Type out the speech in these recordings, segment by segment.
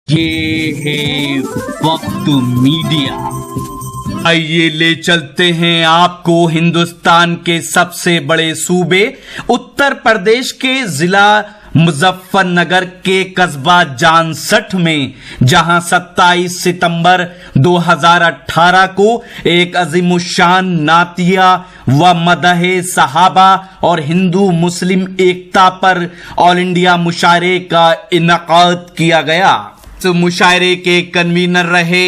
ये है वक्त मीडिया। आइए ले चलते हैं आपको हिंदुस्तान के सबसे बड़े सूबे उत्तर प्रदेश के जिला मुजफ्फरनगर के कस्बा जानसठ में, जहां 27 सितंबर 2018 को एक अजीमुशान नातिया व मदहे सहाबा और हिंदू मुस्लिम एकता पर ऑल इंडिया मुशायरे का इनकाद किया गया। इस मुशायरे के कन्वीनर रहे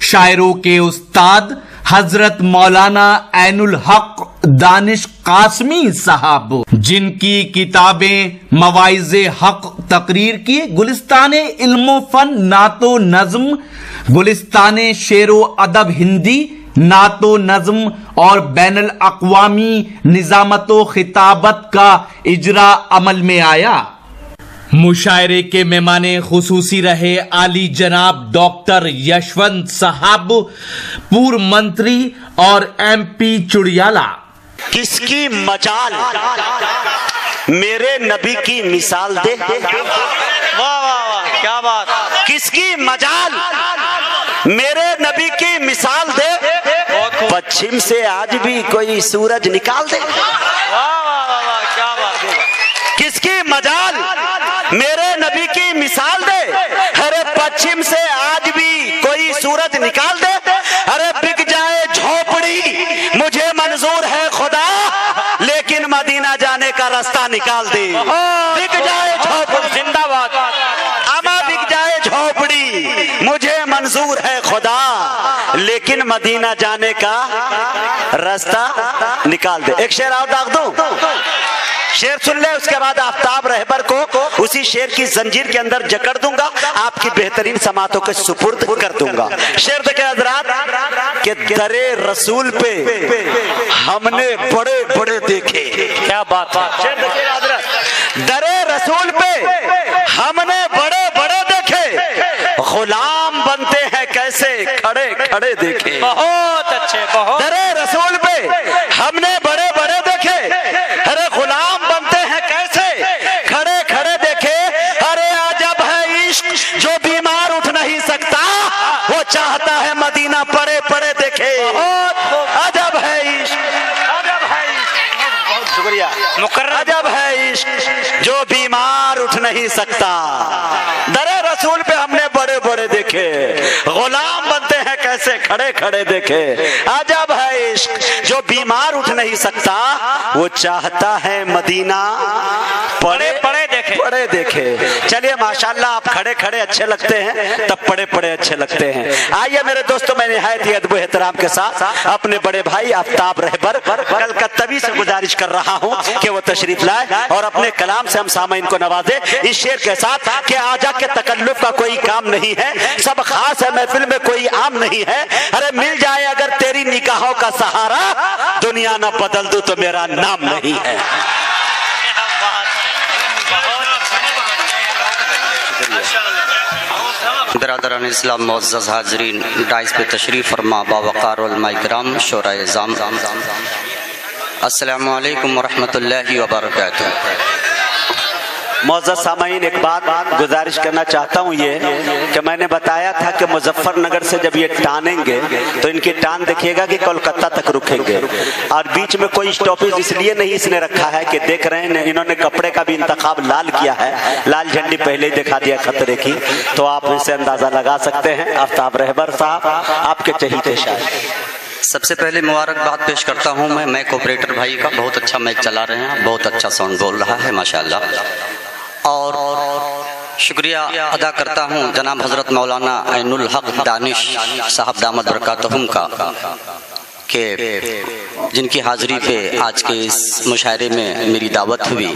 शायरों के उस्ताद हजरत मौलाना ऐनुल हक दानिश कासमी साहब, जिनकी किताबें मवाइज़े हक तकरीर की, गुलिस्ताने इल्मो फन नातो नज्म, गुलिस्ताने शेरो अदब हिंदी, नातो नज्म और बैनुल अक़वामी निज़ामतो खिताबत का इजरा अमल में आया। मुशायरे के मेहमाने खुसूसी रहे आली जनाब डॉक्टर यशवंत साहब, पूर्व मंत्री और MP चुड़ियाला। किसकी मजाल मेरे नबी की मिसाल दे। वाह वाह वाह, क्या बात। किसकी मजाल मेरे नबी की मिसाल दे, पश्चिम से आज भी कोई सूरज निकाल दे। वाह वाह वाह, क्या बात। किसकी मजाल मेरे नबी की मिसाल दे, अरे पश्चिम से आज भी कोई सूरज निकाल दे। अरे बिक जाए झोपड़ी मुझे मंजूर है खुदा, लेकिन मदीना जाने का रास्ता निकाल दे। बिक जाए झोपड़ी जिंदाबाद, अमा बिक जाए झोपड़ी मुझे मंजूर है खुदा, लेकिन मदीना जाने का रास्ता निकाल दे। एक शेर और दाग दूं, शेर सुन ले, उसके बाद आफ्ताब रहबर को उसी शेर की जंजीर के अंदर जकड़ दूंगा, आपकी बेहतरीन समातों के सुपुर्द कर दूंगा। शेर देखे हजरात के दरे रसूल पे हमने बड़े बड़े देखे। क्या बात है। शेर देखे हजरात, दरे रसूल पे हमने बड़े बड़े देखे, गुलाम बनते हैं कैसे खड़े खड़े देखे। बहुत अच्छे, बहुत। दरे रसूल पे हमने बड़े बड़े देखे, अरे गुलाम बनते हैं कैसे खड़े खड़े देखे। अरे अजब है इश्क जो बीमार उठ नहीं सकता, वो चाहता है मदीना पड़े पड़े देखे। अजब है इश्क, अजब है इश्क, बहुत शुक्रिया मुकर्रम। अजब है इश्क जो बीमार उठ नहीं सकता, दरे रसूल पे हमने बड़े बड़े देखे, गुलाम बनते हैं कैसे खड़े खड़े देखे। अजब है इश्क जो बीमार उठ नहीं सकता, वो चाहता है मदीना पड़े पड़े देखे, पड़े देखे। चलिए माशाल्लाह, आप खड़े खड़े अच्छे लगते हैं, तब पड़े पड़े अच्छे लगते हैं। आइए मेरे दोस्तों, मैं निहायत ही अदब एहतराम के साथ अपने बड़े भाई आफ्ताब रहबर कलकत्तवी से गुजारिश कर रहा हूं कि वो तशरीफ लाए और अपने कलाम से हम सामईन को नवाजे इस शेर के साथ कि आजा के तकल्लुफ का कोई काम नहीं है, सब खास है महफिल में कोई आम नहीं है। अरे मिल जाए अगर तेरी निगाहों का सहारा, दुनिया न बदल दूं तो मेरा नाम नहीं है। बिरादरान इस्लाम मुअज़्ज़ज़ हाज़रीन, डाइस पे तशरीफ़ फरमा बावक़ार उलमा इकराम शोराए ज़ाम, अस्सलामु अलैकुम व रहमतुल्लाहि व बरकातुहू। मौजूद सामाईन, एक बात गुजारिश करना चाहता हूँ, ये कि मैंने बताया था कि मुजफ्फरनगर से जब ये टानेंगे तो इनकी टान देखिएगा कि कोलकाता तक रुकेंगे, और बीच में कोई स्टॉपेज इसलिए नहीं इसने रखा है कि देख रहे हैं इन्होंने कपड़े का भी इंतखाब लाल किया है, लाल झंडी पहले ही दिखा दिया खतरे की, तो आप इसे अंदाजा लगा सकते हैं। आफ्ताब रहबर साहब, आपके चहीते शायर। सबसे पहले मुबारकबाद पेश करता हूँ मैं कोऑपरेटर भाई का, बहुत अच्छा मैच चला रहे हैं, बहुत अच्छा साउंड बोल रहा है माशाल्लाह। और शुक्रिया अदा करता हूँ जनाब हजरत मौलाना ऐनुल हक दानिश साहब दामद बरकातहुम का, के जिनकी हाजिरी पे आज के इस मुशायरे में मेरी दावत हुई।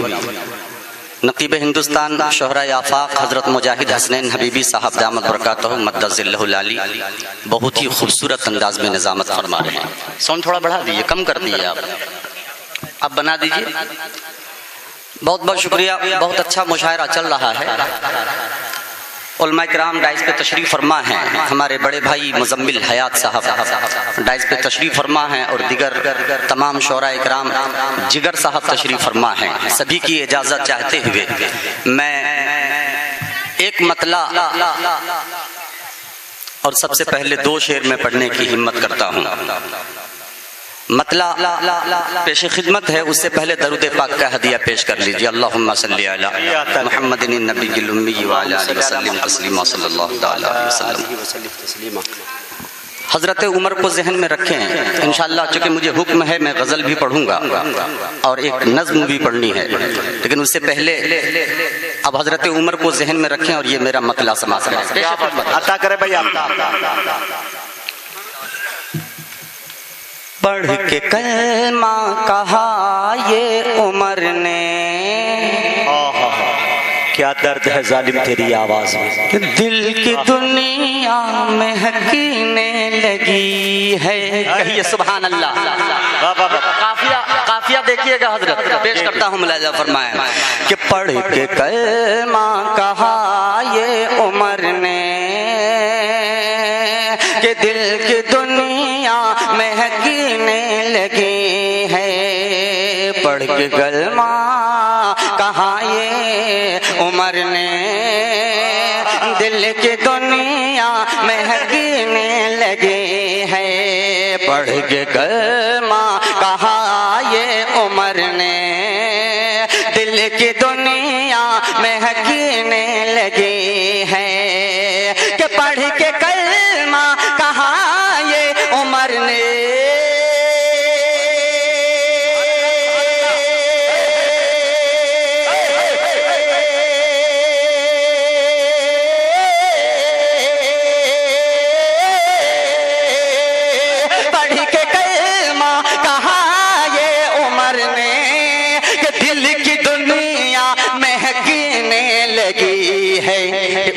नकीब हिंदुस्तान शोहरा आफाक हजरत मुजाहिद हसनैन हबीबी साहब दामद बरकातहुम मद्दज़िल्लहुल आली बहुत ही खूबसूरत अंदाज में निज़ामत फरमा रहे हैं। साउंड थोड़ा बढ़ा दीजिए, कम कर दीजिए, आप बना दीजिए। बहुत बहुत शुक्रिया, बहुत अच्छा मुशायरा चल रहा है। उलमा इकराम डाइस पे तशरीफ़ फरमा हैं, हमारे बड़े भाई मुज़म्मिल हयात साहब डाइस पे तशरीफ़ फरमा हैं, और दिगर तमाम शोरा इकराम जिगर साहब तशरीफ़ फरमा हैं। सभी की इजाज़त चाहते हुए मैं एक मतला और सबसे पहले 2 शेर में पढ़ने की हिम्मत करता हूँ। मतला पेश खिदमत है, उससे पहले दरूद पाक का हदिया पेश कर लीजिए। अल्लाहुम्मा सल्ली अला मुहम्मदिन नबील उम्मी व अला आलिहि वसल्लम तस्लीमा सल्लल्लाहु तआला अलैहि वसल्लम। हज़रत उमर को जहन में रखें इंशाअल्लाह, चूँकि मुझे हुक्म है मैं गज़ल भी पढ़ूंगा और एक नज़्म भी पढ़नी है, लेकिन उससे पहले अब हज़रत उमर को जहन में रखें और ये मेरा मतला समाज करें। अता करे भाई आपका। पढ़ के कलमा कहा ये उमर ने, क्या दर्द है जालिम तेरी आवाज में, दिल की दुनिया में हकीने लगी है। कहिए सुभान अल्लाह। काफिया देखिएगा हजरत, पेश करता हूँ, मुलाजा फरमाएं कि पढ़ के कलमा कहा ये उमर ने कि दिल की दुनिया में हकीने लगी है। पढ़ के कलमा कहा ये उमर ने, दिल की दुनिया में हकीने लगी है। पढ़ के कलमा कहा ये उमर ने, दिल की दुनिया में हकीने लगी है। कि पढ़ के कलमा कहा ये उमर ने,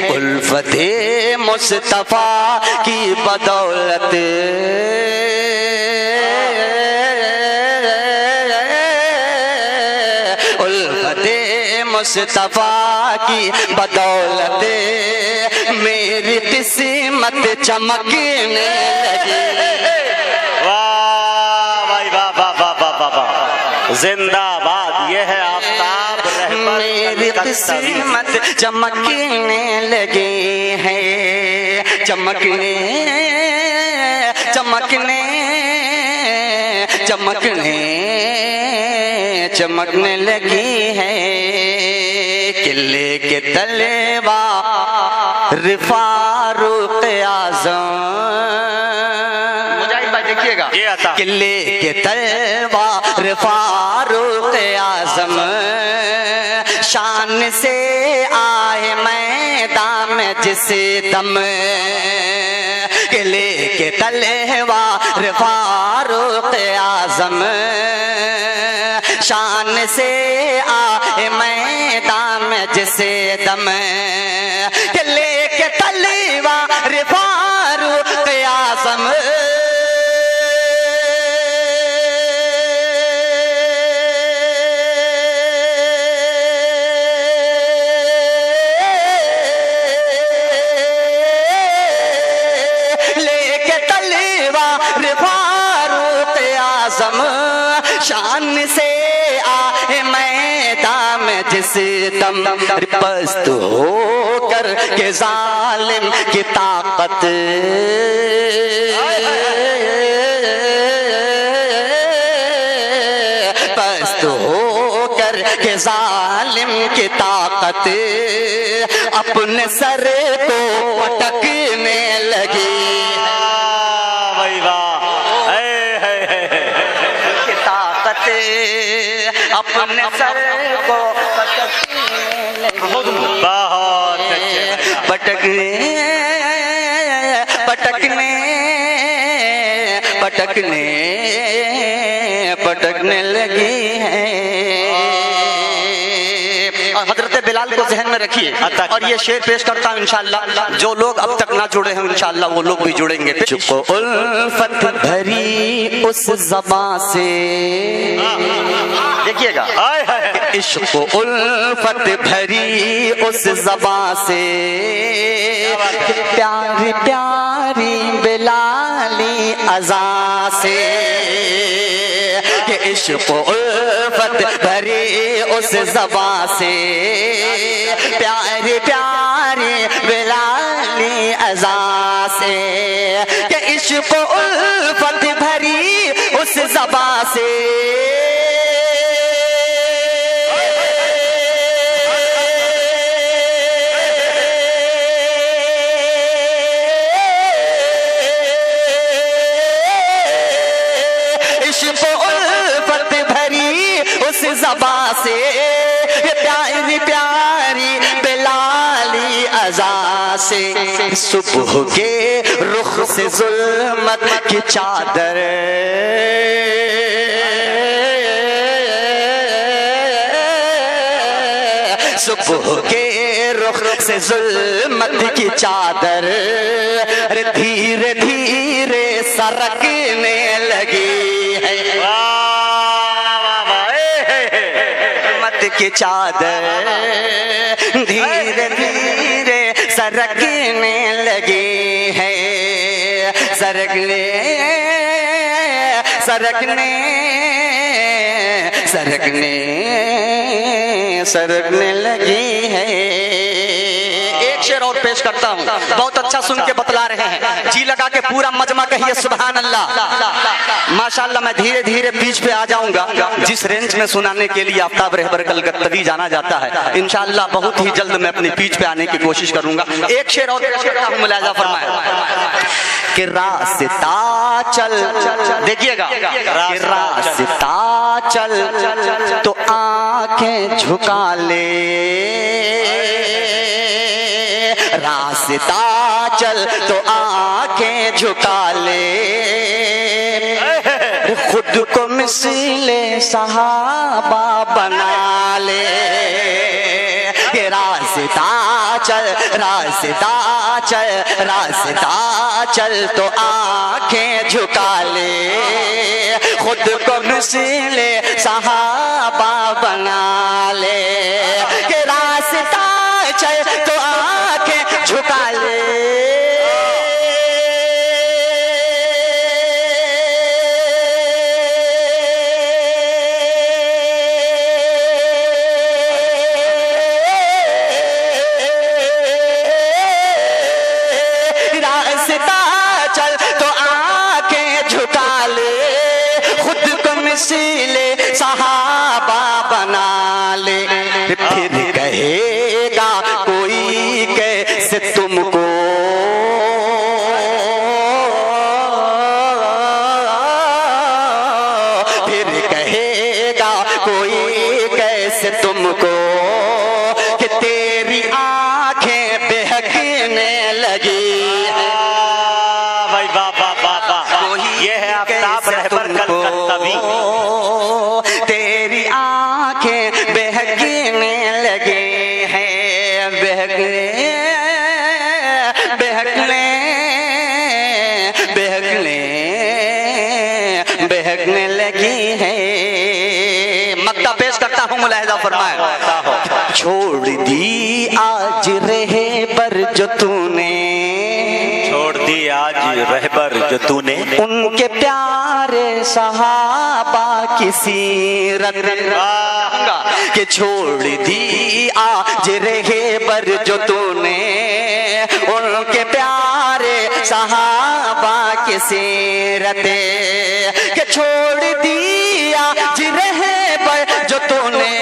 उल्फते मुस्तफा की बदौलत, उल्फते मुस्तफा की बदौलत मेरी किस्मत चमकने लगी। वाह भाई वाह वाह वाह वाह वाह, जिंदाबाद। ये है आफ्ताब, मेरी किस्मत चमकने लगी है, चमकने चमकने चमकने चमकने लगी है। किले के तलवा फारूक आज़म, मुजाहिद भाई देखिएगा, किले के तलवा फारूक आज़म शान से आए मैदान में जिस दम। किले के तलवार फारूक आज़म शान से आए मैदान में जिस दम। किले के तलवार फारूक आज़म शान से आए मैदान में जिस दम। पस्त हो कर के जालिम की ताकत, पस्त हो कर के जालिम की ताकत अपने सर को पटकने लगी। अपने सर को पटकने पटकने पटकने पटकने लगी है। हजरत बिलाल को ज़हन में रखिए और ये शेर पेश करता हूँ इंशाअल्लाह। जो लोग अब तक ना जुड़े हैं इंशाअल्लाह वो लोग भी जुड़ेंगे। चुको उल्फत भरी उस ज़बां से, देखिएगा, इश्क उल्फत भरी उस ज़बां से प्यारी प्यारी बिलाली अज़ा से। इश्क उल्फत भरी उस ज़बां से प्यारी प्यारी बिलाली अज़ा से, कि इश्क़ उल्फत भरी उस ज़बा से ज़बा से, ये प्यारी प्यारी बिलाली अज़ा से, सुबह के रुख से जुल्मत की चादर सुबह के रुख से जुल्मत की चादर धीरे धीरे सरकने लगी है, की चादर धीरे धीरे सरकने लगी है, सरकने सरकने सरकने सरकने लगी है। एक शेर और पेश करता हूँ, बहुत अच्छा सुन के बतला रहे हैं, जी लगा के पूरा मजमा कहिए सुभान अल्लाह। माशाअल्लाह मैं धीरे धीरे बीच पे आ जाऊंगा, जिस रेंज में सुनाने के लिए आफ्ताब रहबर कलकत्तवी जाना जाता है, इंशाअल्लाह बहुत ही जल्द मैं अपनी पीच पे आने की कोशिश करूंगा। एक शेर और पेश करता हूँ, मुलाजा फरमाए कि रास्ता चल, देखिएगा, कि रास्ता चल तो आंखें झुका ले, रास्ता चल तो आंखें झुका ले, खुद को मिसले सहाबा बना ले, ये रास्ता चल, रास्ता चल, रास्ता चल तो आंखें झुका ले, खुद को मिसले सहाबा बना ले, ये रास्ता चल तो आंखें झुका ले, मिसले सहाबा बना ले, फिर कहेगा कोई कैसे तुमको, फिर कहेगा कोई कैसे तुमको, कि तेरी आंखें बहकने लगी है। भाई बाबा बाबा, ये है आफ्ताब रहबर कलकत्तवी, तेरी आंखें बहकने लगे हैं, बहकने बहकने बहकने बहकने लगी है। मक्ता पेश करता हूँ, मुलाहिजा फरमाए, छोड़ दी आज रहबर जो तूने, छोड़ दी आज रहबर जो तूने, उनके प्यारे सहाबा की सीरत, कि छोड़ दी आज रहबर जो तूने, उनके प्यारे सहाबा की सीरत, कि छोड़ दी आज रहबर जो तूने,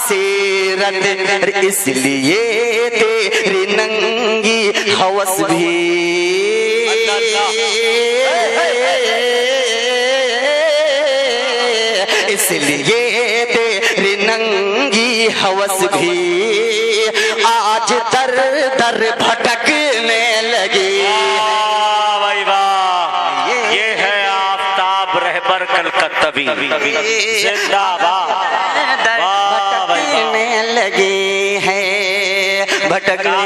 सीरत, इसलिए तेरी नंगी हवस भी, इसलिए तेरी नंगी हवस भी आज दर दर भटकने लगी। भाई वाह, ये है आफ्ताब रहबर कलकत्तवी, जिंदाबाद। भटकने लगी है, भटकने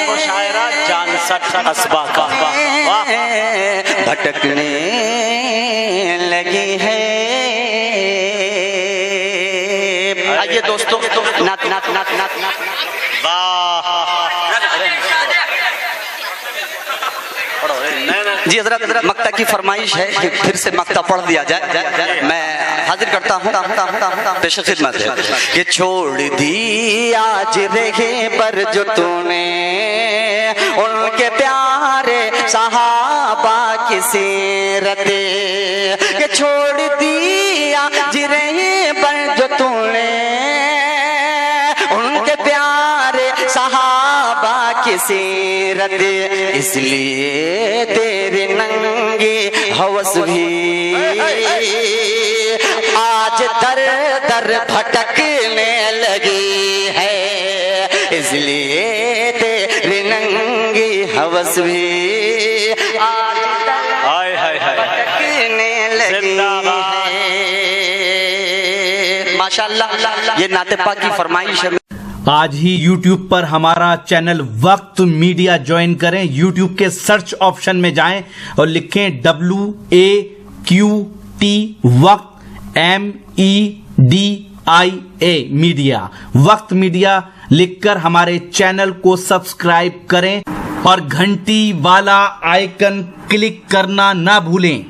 मुशायरा जानसठ असबा का, भटकने लगी है। आइए दोस्तों, नात नात नात नात जी हजरत, मक्ता की फरमाइश है कि फिर से मक्ता पढ़ दिया जाए। मैं हाजिर करता हूँ पेश खिदमत है कि छोड़ दी आज रहे पर जो तूने उनके प्यारे सहाबा की सीरत, कि छोड़ दी आज रहे पर जो तूने उनके प्यारे सहाबा की सीरत, इसलिए तेरे नंगे हवस भी आज दर दर भटकने लगी है, इसलिए तेरे नंगे हवस भी आज दर भटकने लगी है। माशाअल्लाह, ये नाते पाक की फरमाइश है। आज ही YouTube पर हमारा चैनल वक्त मीडिया ज्वाइन करें। YouTube के सर्च ऑप्शन में जाएं और लिखें WAQT वक्त MEDIA मीडिया, वक्त मीडिया लिखकर हमारे चैनल को सब्सक्राइब करें और घंटी वाला आइकन क्लिक करना ना भूलें,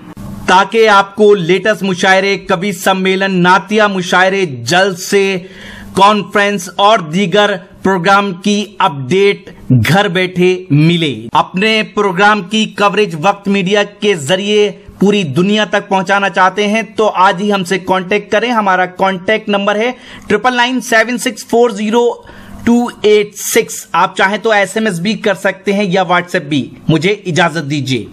ताकि आपको लेटेस्ट मुशायरे, कवि सम्मेलन, नातिया मुशायरे, जलसे, कॉन्फ्रेंस और दीगर प्रोग्राम की अपडेट घर बैठे मिले। अपने प्रोग्राम की कवरेज वक्त मीडिया के जरिए पूरी दुनिया तक पहुंचाना चाहते हैं तो आज ही हमसे कांटेक्ट करें। हमारा कांटेक्ट नंबर है 9997640286। आप चाहें तो SMS भी कर सकते हैं या WhatsApp भी। मुझे इजाजत दीजिए।